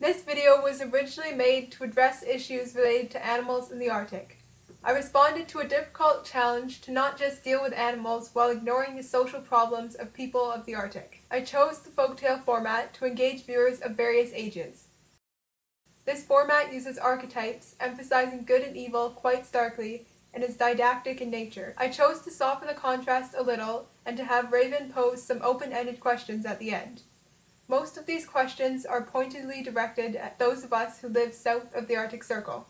This video was originally made to address issues related to animals in the Arctic. I responded to a difficult challenge to not just deal with animals while ignoring the social problems of people of the Arctic. I chose the folktale format to engage viewers of various ages. This format uses archetypes, emphasizing good and evil quite starkly, and is didactic in nature. I chose to soften the contrast a little and to have Raven pose some open-ended questions at the end. Most of these questions are pointedly directed at those of us who live south of the Arctic Circle,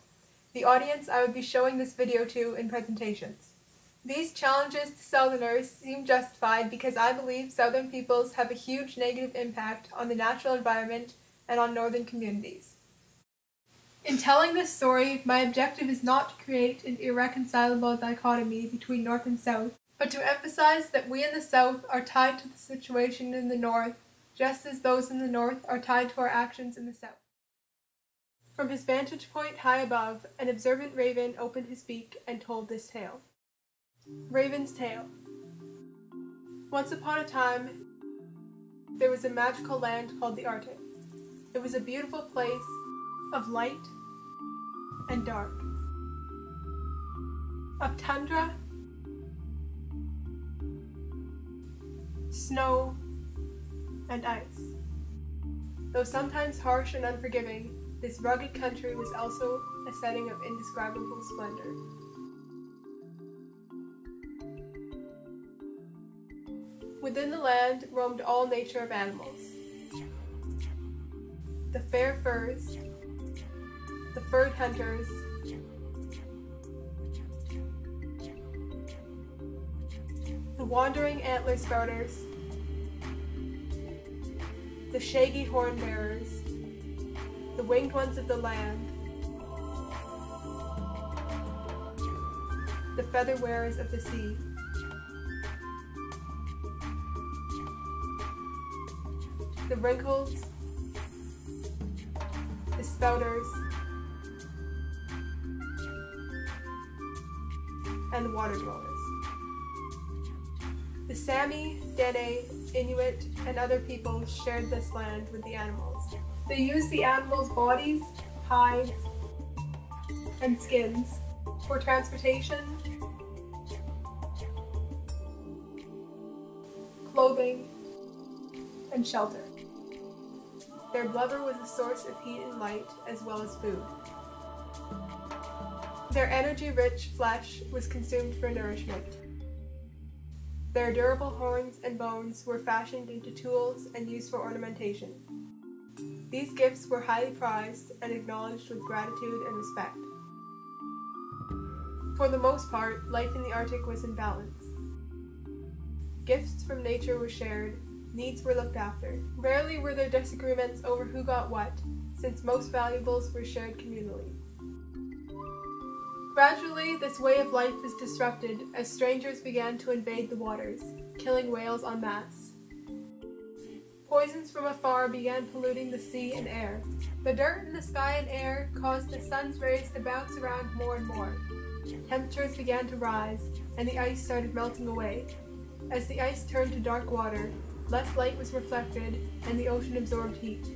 the audience I would be showing this video to in presentations. These challenges to Southerners seem justified because I believe Southern peoples have a huge negative impact on the natural environment and on Northern communities. In telling this story, my objective is not to create an irreconcilable dichotomy between North and South, but to emphasize that we in the South are tied to the situation in the North, just as those in the North are tied to our actions in the South. From his vantage point high above, an observant raven opened his beak and told this tale. Raven's Tale. Once upon a time, there was a magical land called the Arctic. It was a beautiful place of light and dark, of tundra, snow, and ice. Though sometimes harsh and unforgiving, this rugged country was also a setting of indescribable splendor. Within the land roamed all nature of animals. The fair furs, the furred hunters, the wandering antler spouters, the shaggy horn bearers, the winged ones of the land, the feather wearers of the sea, the wrinkles, the spouters, and the water dwellers. The Sami, Dene, Inuit, and other peoples shared this land with the animals. They used the animals' bodies, hides, and skins for transportation, clothing, and shelter. Their blubber was a source of heat and light, as well as food. Their energy-rich flesh was consumed for nourishment. Their durable horns and bones were fashioned into tools and used for ornamentation. These gifts were highly prized and acknowledged with gratitude and respect. For the most part, life in the Arctic was in balance. Gifts from nature were shared, needs were looked after. Rarely were there disagreements over who got what, since most valuables were shared communally. Gradually, this way of life was disrupted as strangers began to invade the waters, killing whales en masse. Poisons from afar began polluting the sea and air. The dirt in the sky and air caused the sun's rays to bounce around more and more. Temperatures began to rise, and the ice started melting away. As the ice turned to dark water, less light was reflected, and the ocean absorbed heat.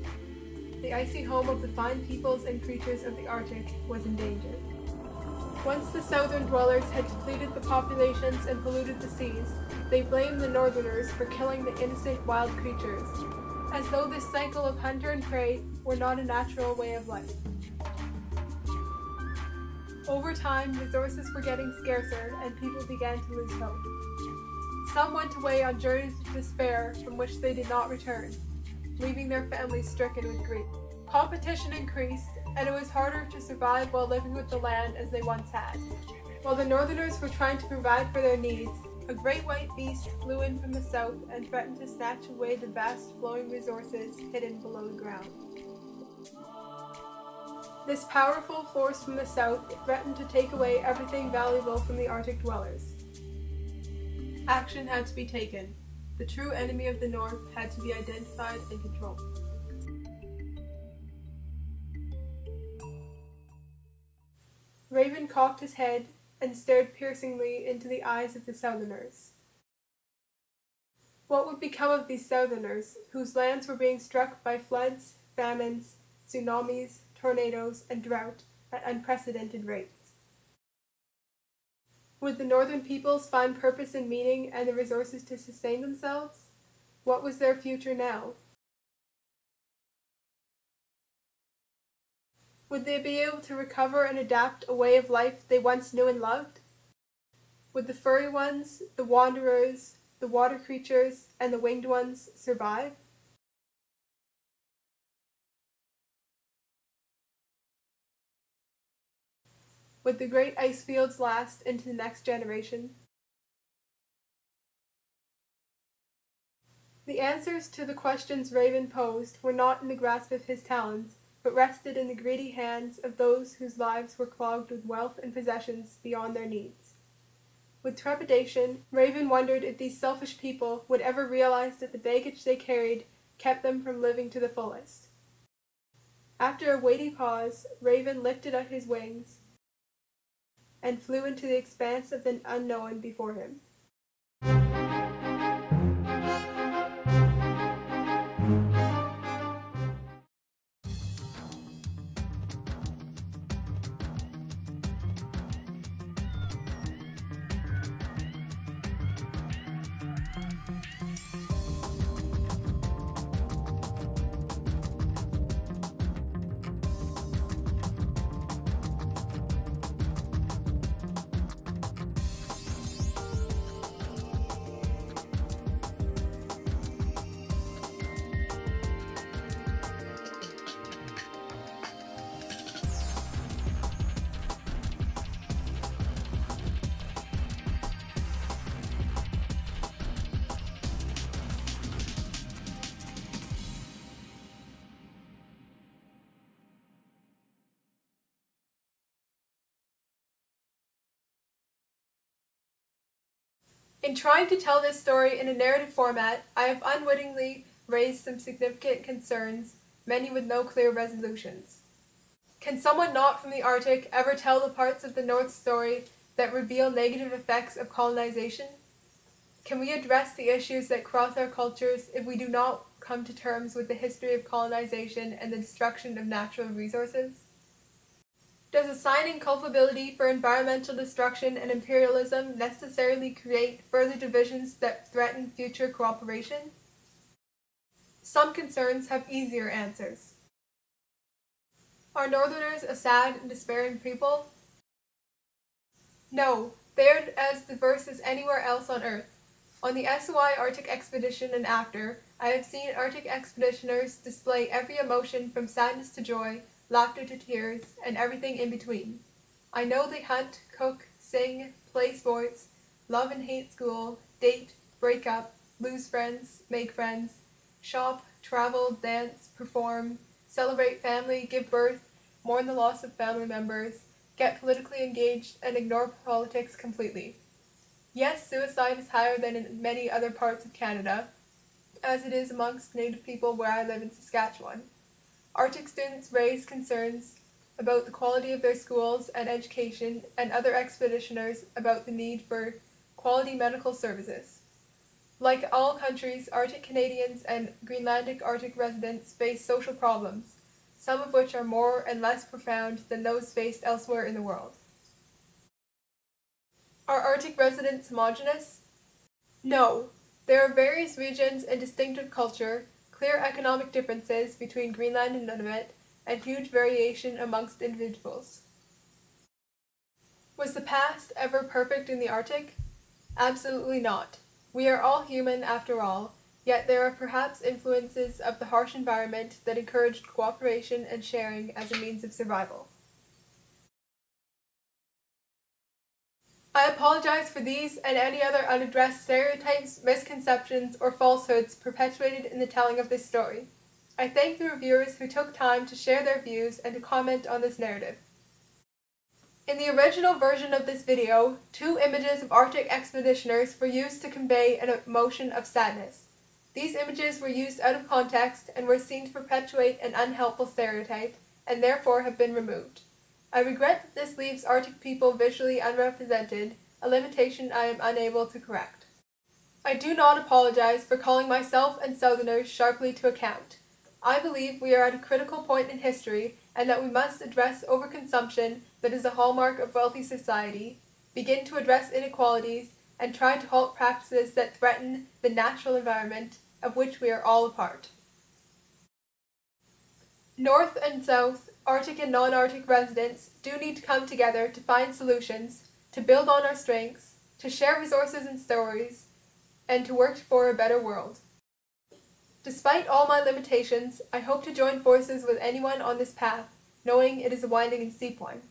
The icy home of the fine peoples and creatures of the Arctic was in danger. Once the southern dwellers had depleted the populations and polluted the seas, they blamed the northerners for killing the innocent wild creatures, as though this cycle of hunter and prey were not a natural way of life. Over time, resources were getting scarcer and people began to lose hope. Some went away on journeys of despair from which they did not return, leaving their families stricken with grief. Competition increased, and it was harder to survive while living with the land as they once had. While the northerners were trying to provide for their needs, a great white beast flew in from the south and threatened to snatch away the vast flowing resources hidden below the ground. This powerful force from the south threatened to take away everything valuable from the Arctic dwellers. Action had to be taken. The true enemy of the North had to be identified and controlled. Raven cocked his head and stared piercingly into the eyes of the Southerners. What would become of these Southerners, whose lands were being struck by floods, famines, tsunamis, tornadoes, and drought at unprecedented rates. Would the northern peoples find purpose and meaning and the resources to sustain themselves? What was their future now? Would they be able to recover and adapt a way of life they once knew and loved? Would the furry ones, the wanderers, the water creatures, and the winged ones survive? Would the great ice fields last into the next generation? The answers to the questions Raven posed were not in the grasp of his talons, but rested in the greedy hands of those whose lives were clogged with wealth and possessions beyond their needs. With trepidation, Raven wondered if these selfish people would ever realize that the baggage they carried kept them from living to the fullest. After a weighty pause, Raven lifted up his wings and flew into the expanse of the unknown before him. In trying to tell this story in a narrative format, I have unwittingly raised some significant concerns, many with no clear resolutions. Can someone not from the Arctic ever tell the parts of the North story that reveal negative effects of colonization? Can we address the issues that cross our cultures if we do not come to terms with the history of colonization and the destruction of natural resources? Does assigning culpability for environmental destruction and imperialism necessarily create further divisions that threaten future cooperation? Some concerns have easier answers. Are Northerners a sad and despairing people? No, they are as diverse as anywhere else on Earth. On the SOI Arctic Expedition and after, I have seen Arctic expeditioners display every emotion from sadness to joy, laughter to tears, and everything in between. I know they hunt, cook, sing, play sports, love and hate school, date, break up, lose friends, make friends, shop, travel, dance, perform, celebrate family, give birth, mourn the loss of family members, get politically engaged, and ignore politics completely. Yes, suicide is higher than in many other parts of Canada, as it is amongst Native people where I live in Saskatchewan. Arctic students raise concerns about the quality of their schools and education, and other expeditioners about the need for quality medical services. Like all countries, Arctic Canadians and Greenlandic Arctic residents face social problems, some of which are more and less profound than those faced elsewhere in the world. Are Arctic residents homogeneous? No. There are various regions and distinctive culture, clear economic differences between Greenland and Nunavut, and huge variation amongst individuals. Was the past ever perfect in the Arctic? Absolutely not. We are all human after all, yet there are perhaps influences of the harsh environment that encouraged cooperation and sharing as a means of survival. I apologize for these and any other unaddressed stereotypes, misconceptions, or falsehoods perpetuated in the telling of this story. I thank the reviewers who took time to share their views and to comment on this narrative. In the original version of this video, 2 images of Arctic expeditioners were used to convey an emotion of sadness. These images were used out of context and were seen to perpetuate an unhelpful stereotype, and therefore have been removed. I regret that this leaves Arctic people visually unrepresented, a limitation I am unable to correct. I do not apologize for calling myself and Southerners sharply to account. I believe we are at a critical point in history and that we must address overconsumption that is a hallmark of wealthy society, begin to address inequalities, and try to halt practices that threaten the natural environment of which we are all a part. North and South, Arctic and non-Arctic residents do need to come together to find solutions, to build on our strengths, to share resources and stories, and to work for a better world. Despite all my limitations, I hope to join forces with anyone on this path, knowing it is a winding and steep one.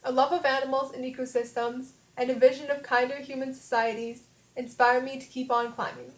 A love of animals and ecosystems, and a vision of kinder human societies inspire me to keep on climbing.